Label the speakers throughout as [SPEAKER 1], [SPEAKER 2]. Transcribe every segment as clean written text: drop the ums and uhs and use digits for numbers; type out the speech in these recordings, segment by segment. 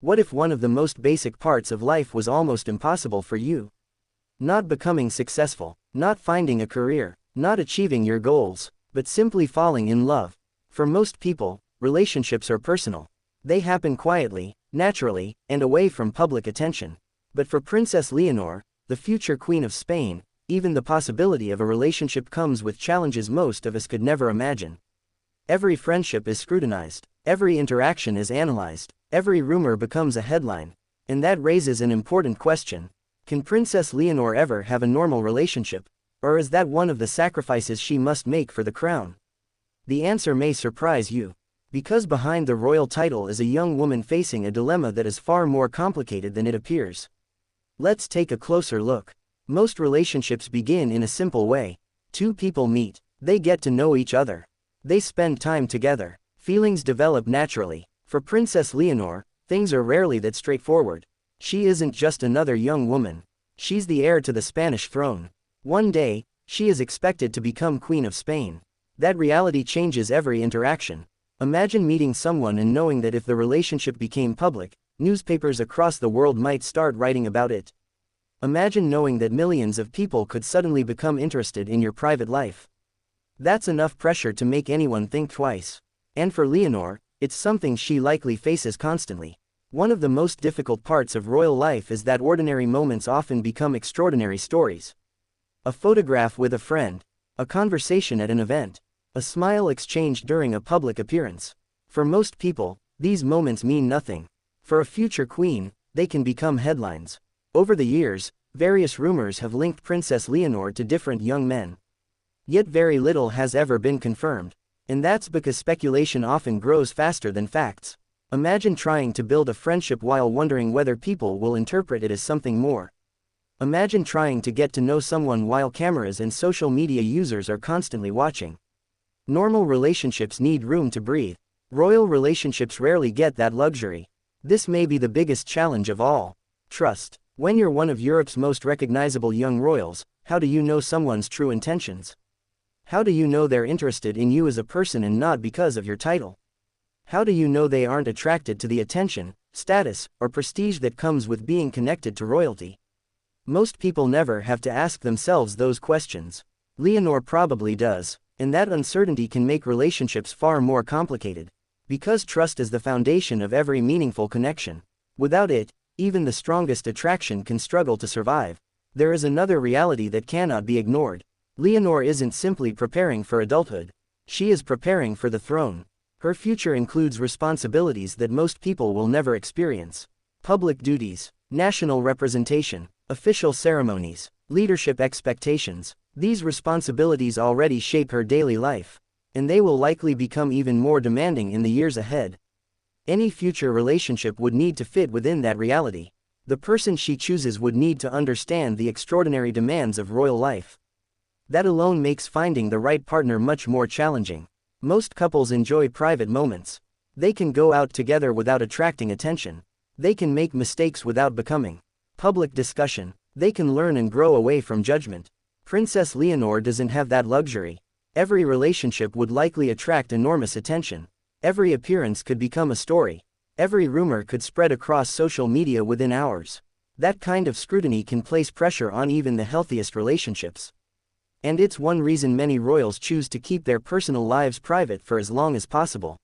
[SPEAKER 1] What if one of the most basic parts of life was almost impossible for you? Not becoming successful, not finding a career, not achieving your goals, but simply falling in love. For most people, relationships are personal. They happen quietly, naturally, and away from public attention. But for Princess Leonor, the future Queen of Spain, even the possibility of a relationship comes with challenges most of us could never imagine. Every friendship is scrutinized, every interaction is analyzed, every rumor becomes a headline. And that raises an important question. Can Princess Leonor ever have a normal relationship, or is that one of the sacrifices she must make for the crown? The answer may surprise you. Because behind the royal title is a young woman facing a dilemma that is far more complicated than it appears. Let's take a closer look. Most relationships begin in a simple way. Two people meet, they get to know each other. They spend time together. Feelings develop naturally. For Princess Leonor, things are rarely that straightforward. She isn't just another young woman. She's the heir to the Spanish throne. One day, she is expected to become Queen of Spain. That reality changes every interaction. Imagine meeting someone and knowing that if the relationship became public, newspapers across the world might start writing about it. Imagine knowing that millions of people could suddenly become interested in your private life. That's enough pressure to make anyone think twice. And for Leonor, it's something she likely faces constantly. One of the most difficult parts of royal life is that ordinary moments often become extraordinary stories. A photograph with a friend, a conversation at an event, a smile exchanged during a public appearance. For most people, these moments mean nothing. For a future queen, they can become headlines. Over the years, various rumors have linked Princess Leonor to different young men. Yet very little has ever been confirmed. And that's because speculation often grows faster than facts. Imagine trying to build a friendship while wondering whether people will interpret it as something more. Imagine trying to get to know someone while cameras and social media users are constantly watching. Normal relationships need room to breathe. Royal relationships rarely get that luxury. This may be the biggest challenge of all. Trust. When you're one of Europe's most recognizable young royals, how do you know someone's true intentions? How do you know they're interested in you as a person and not because of your title? How do you know they aren't attracted to the attention, status, or prestige that comes with being connected to royalty? Most people never have to ask themselves those questions. Leonor probably does, and that uncertainty can make relationships far more complicated. Because trust is the foundation of every meaningful connection. Without it, even the strongest attraction can struggle to survive. There is another reality that cannot be ignored. Leonor isn't simply preparing for adulthood. She is preparing for the throne. Her future includes responsibilities that most people will never experience. Public duties, national representation, official ceremonies, leadership expectations. These responsibilities already shape her daily life, and they will likely become even more demanding in the years ahead. Any future relationship would need to fit within that reality. The person she chooses would need to understand the extraordinary demands of royal life. That alone makes finding the right partner much more challenging. Most couples enjoy private moments. They can go out together without attracting attention. They can make mistakes without becoming public discussion. They can learn and grow away from judgment. Princess Leonor doesn't have that luxury. Every relationship would likely attract enormous attention. Every appearance could become a story. Every rumor could spread across social media within hours. That kind of scrutiny can place pressure on even the healthiest relationships. And it's one reason many royals choose to keep their personal lives private for as long as possible.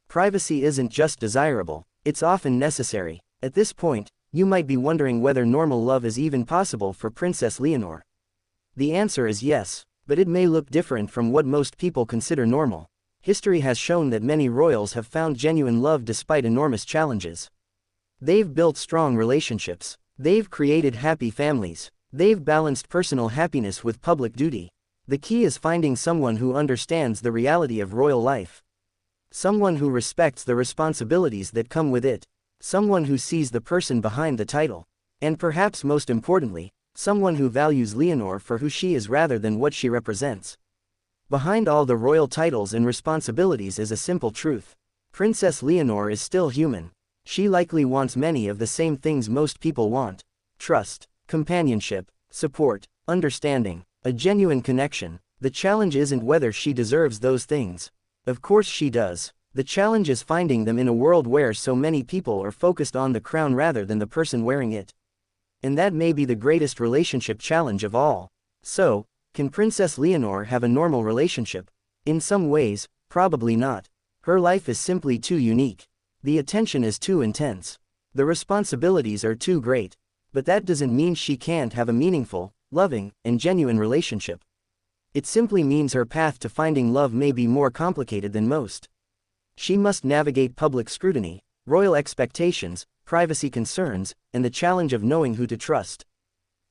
[SPEAKER 1] Privacy isn't just desirable, it's often necessary. At this point, you might be wondering whether normal love is even possible for Princess Leonor. The answer is yes, but it may look different from what most people consider normal. History has shown that many royals have found genuine love despite enormous challenges. They've built strong relationships. They've created happy families. They've balanced personal happiness with public duty. The key is finding someone who understands the reality of royal life. Someone who respects the responsibilities that come with it. Someone who sees the person behind the title. And perhaps most importantly, someone who values Leonor for who she is rather than what she represents. Behind all the royal titles and responsibilities is a simple truth. Princess Leonor is still human. She likely wants many of the same things most people want. Trust, companionship, support, understanding, a genuine connection. The challenge isn't whether she deserves those things. Of course she does. The challenge is finding them in a world where so many people are focused on the crown rather than the person wearing it. And that may be the greatest relationship challenge of all. So, can Princess Leonor have a normal relationship? In some ways, probably not. Her life is simply too unique. The attention is too intense. The responsibilities are too great. But that doesn't mean she can't have a meaningful, loving, and genuine relationship. It simply means her path to finding love may be more complicated than most. She must navigate public scrutiny, royal expectations, privacy concerns, and the challenge of knowing who to trust.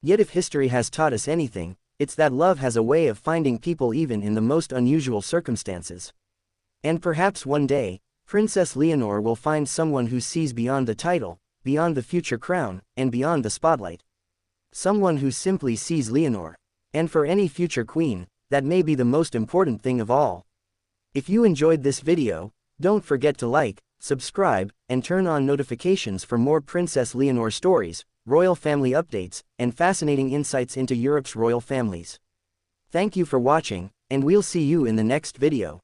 [SPEAKER 1] Yet if history has taught us anything, it's that love has a way of finding people even in the most unusual circumstances. And perhaps one day, Princess Leonor will find someone who sees beyond the title, beyond the future crown, and beyond the spotlight. Someone who simply sees Leonor. And for any future queen, that may be the most important thing of all. If you enjoyed this video, don't forget to like, subscribe, and turn on notifications for more Princess Leonor stories, royal family updates, and fascinating insights into Europe's royal families. Thank you for watching, and we'll see you in the next video.